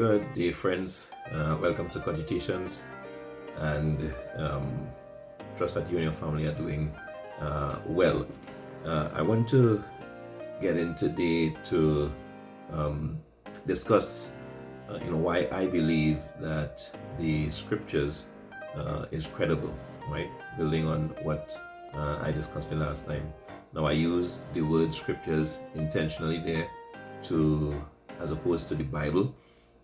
Good day, friends. Welcome to Cogitations, and trust that you and your family are doing well. I want to get in today to discuss, why I believe that the scriptures is credible, right? Building on what I discussed the last time. Now, I use the word scriptures intentionally there as opposed to the Bible,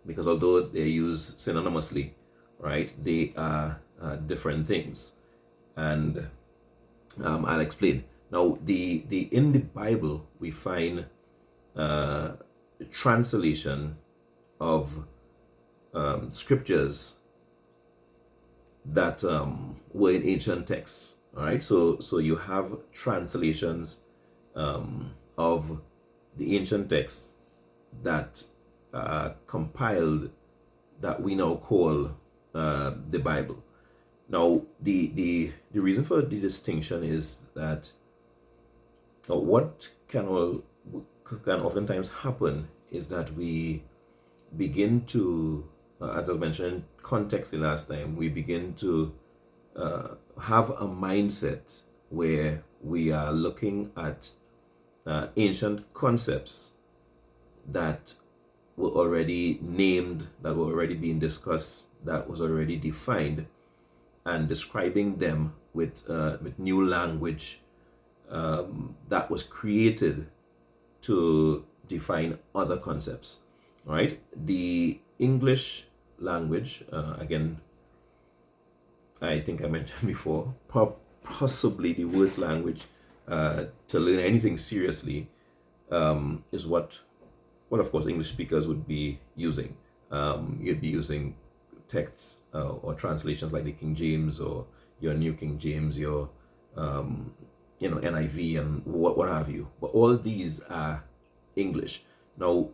because although they're used synonymously, right, they are different things, and I'll explain. Now, the in the Bible we find translation of scriptures that were in ancient texts. All right, so you have translations of the ancient texts that compiled that we now call the Bible. Now, the reason for the distinction is that what can oftentimes happen is that we begin to, as I mentioned in context the last time, we begin to have a mindset where we are looking at ancient concepts that were already named, that were already being discussed, that was already defined, and describing them with new language that was created to define other concepts. All right, the English language, again, I think I mentioned before, possibly the worst language to learn anything seriously, is what of course English speakers would be using. You'd be using texts or translations like the King James or your New King James, your NIV and what have you. But all these are English. Now,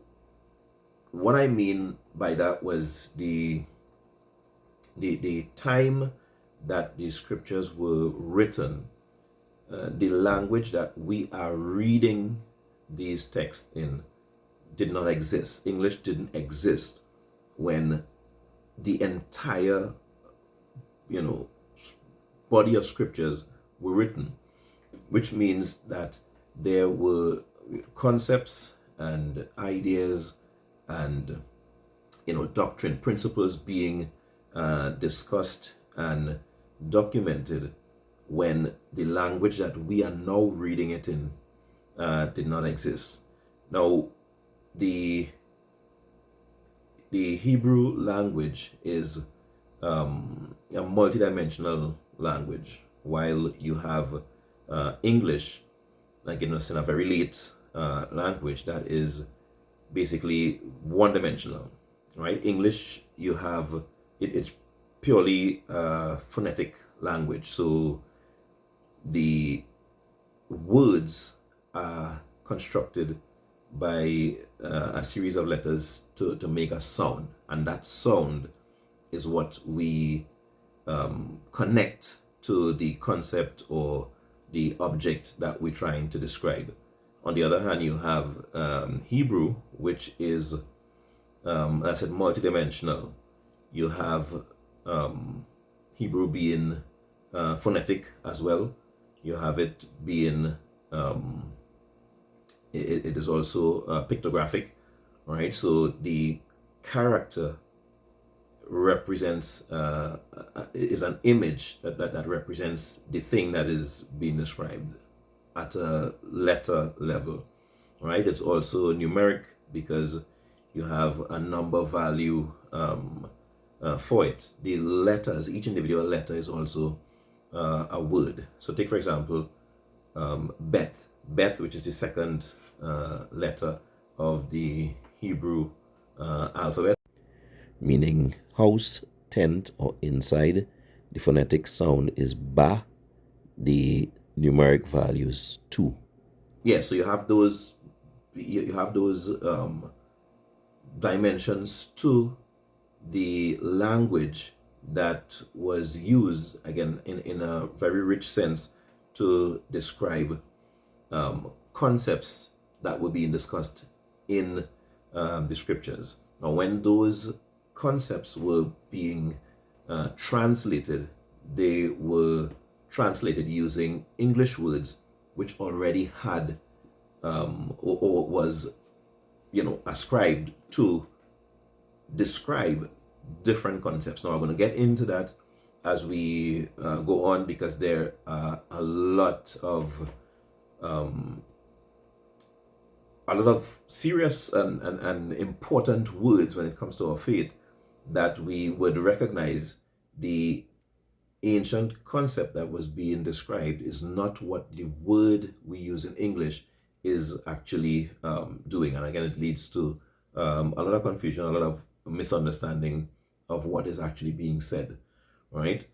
what I mean by that was the time that the scriptures were written, the language that we are reading these texts in did not exist. English didn't exist when the entire, body of scriptures were written, which means that there were concepts and ideas and, doctrine, principles being discussed and documented when the language that we are now reading it in did not exist. Now, the Hebrew language is a multidimensional language, while you have English, like in a very late language that is basically one-dimensional, right? English, you have it's purely phonetic language, so the words are constructed by a series of letters to make a sound, and that sound is what we connect to the concept or the object that we're trying to describe. On the other hand, you have Hebrew, which is, as I said, multidimensional. You have Hebrew being phonetic as well. You have it being it is also pictographic, right? So the character represents is an image that represents the thing that is being described at a letter level, right? It's also numeric because you have a number value for it. The letters, each individual letter is also a word. So take, for example, Beth, which is the second letter of the Hebrew alphabet, meaning house, tent, or inside. The phonetic sound is ba. The numeric value is 2. Yeah, so you have those dimensions to the language that was used, again, in a very rich sense to describe concepts that were being discussed in the scriptures. Now, when those concepts were being translated, they were translated using English words which already had or was, ascribed to describe different concepts. Now, I'm going to get into that as we go on, because there are a lot of serious and important words when it comes to our faith that we would recognize the ancient concept that was being described is not what the word we use in English is actually doing. And again, it leads to a lot of confusion, a lot of misunderstanding of what is actually being said, right?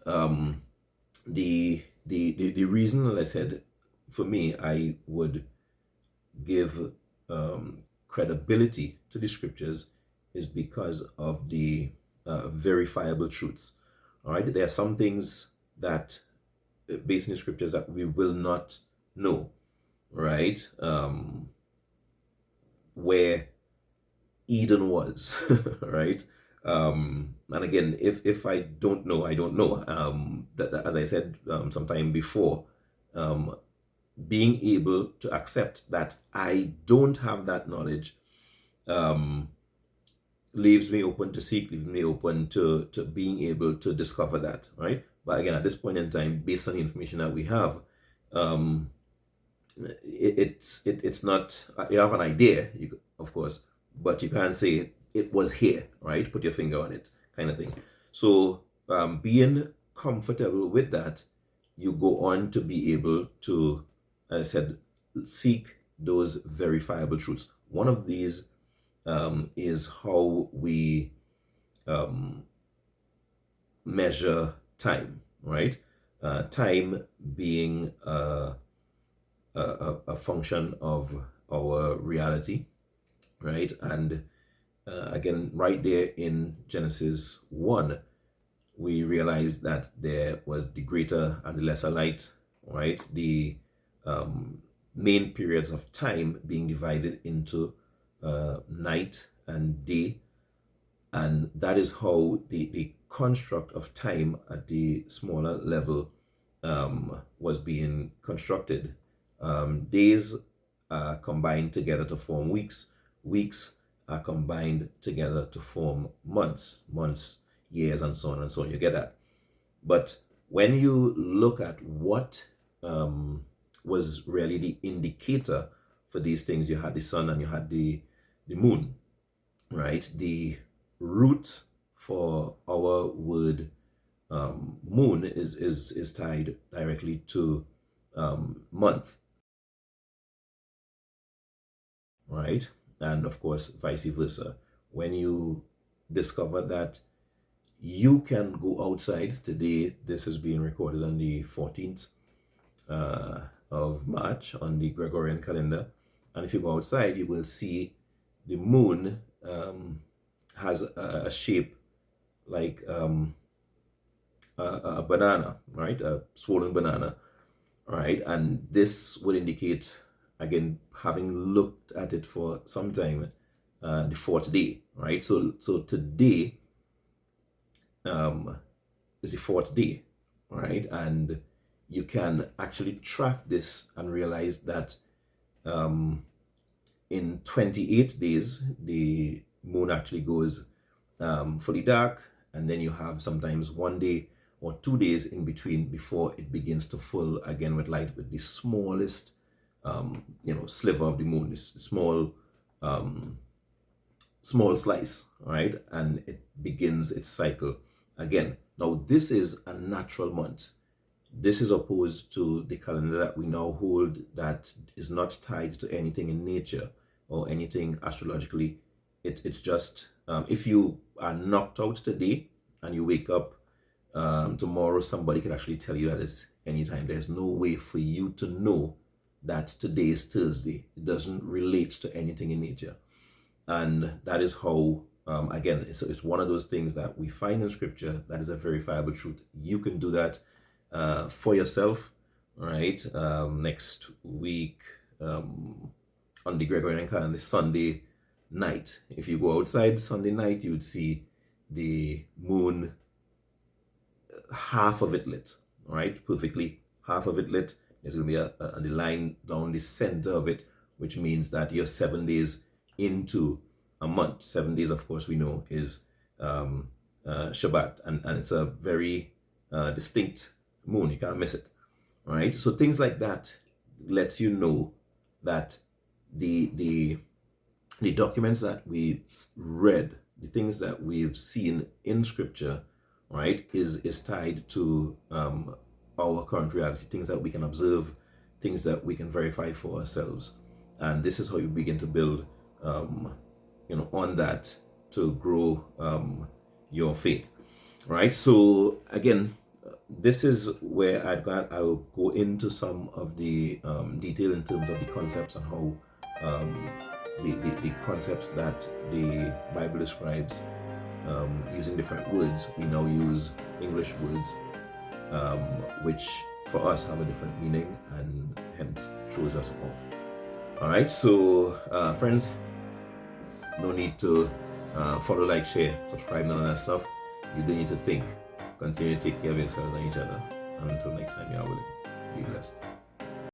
The reason, as I said, for me, I would give credibility to the scriptures is because of the verifiable truths. All right, there are some things that, based in the scriptures, that we will not know, right? Where Eden was, right? And again, if I don't know, I don't know. That, as I said sometime before, being able to accept that I don't have that knowledge leaves me open to seek, leaves me open to being able to discover that, right? But again, at this point in time, based on the information that we have, it's not, you have an idea, of course, but you can't say it was here, right? Put your finger on it, kind of thing. So being comfortable with that, you go on to be able to, as I said, seek those verifiable truths. One of these is how we measure time, right? Time being a function of our reality, right? And again, right there in Genesis 1, we realize that there was the greater and the lesser light, right? The main periods of time being divided into night and day. And that is how the construct of time at the smaller level was being constructed. Days are combined together to form weeks. Weeks are combined together to form months. Months, years, and so on and so on. You get that? But when you look at what was really the indicator for these things, you had the sun and you had the moon, right? The root for our word moon is tied directly to month, right? And of course, vice versa. When you discover that you can go outside today, this is being recorded on the 14th of March on the Gregorian calendar. And if you go outside, you will see the moon has a shape like a banana, right? A swollen banana, right? And this would indicate, again, having looked at it for some time, the fourth day, right? So today is the fourth day, right? And you can actually track this and realize that in 28 days, the moon actually goes fully dark, and then you have sometimes 1 day or 2 days in between before it begins to full again with light, with the smallest sliver of the moon, this small slice, right? And it begins its cycle again. Now, this is a natural month. This is opposed to the calendar that we now hold that is not tied to anything in nature or anything astrologically. It's just, if you are knocked out today and you wake up tomorrow, somebody can actually tell you that it's anytime. There's no way for you to know that today is Thursday. It doesn't relate to anything in nature. And that is how, again, it's one of those things that we find in scripture that is a verifiable truth. You can do that for yourself, right? Next week on the Gregorian calendar, Sunday, night. If you go outside Sunday night, you would see the moon, half of it lit, all right, perfectly, half of it lit. There's going to be the line down the center of it, which means that you're 7 days into a month. 7 days, of course, we know is Shabbat, and it's a very distinct moon. You can't miss it. All right. So things like that lets you know that the documents that we've read, the things that we've seen in Scripture, right, is tied to our current reality, things that we can observe, things that we can verify for ourselves. And this is how you begin to build, on that to grow your faith, right? So again, this is where I'll go into some of the detail in terms of the concepts and how the concepts that the Bible describes using different words. We now use English words, which for us have a different meaning and hence throws us off. All right, so friends, no need to follow, like, share, subscribe, none of that stuff. You do need to think. Continue to take care of yourselves and each other. And until next time, you are willing. Be blessed.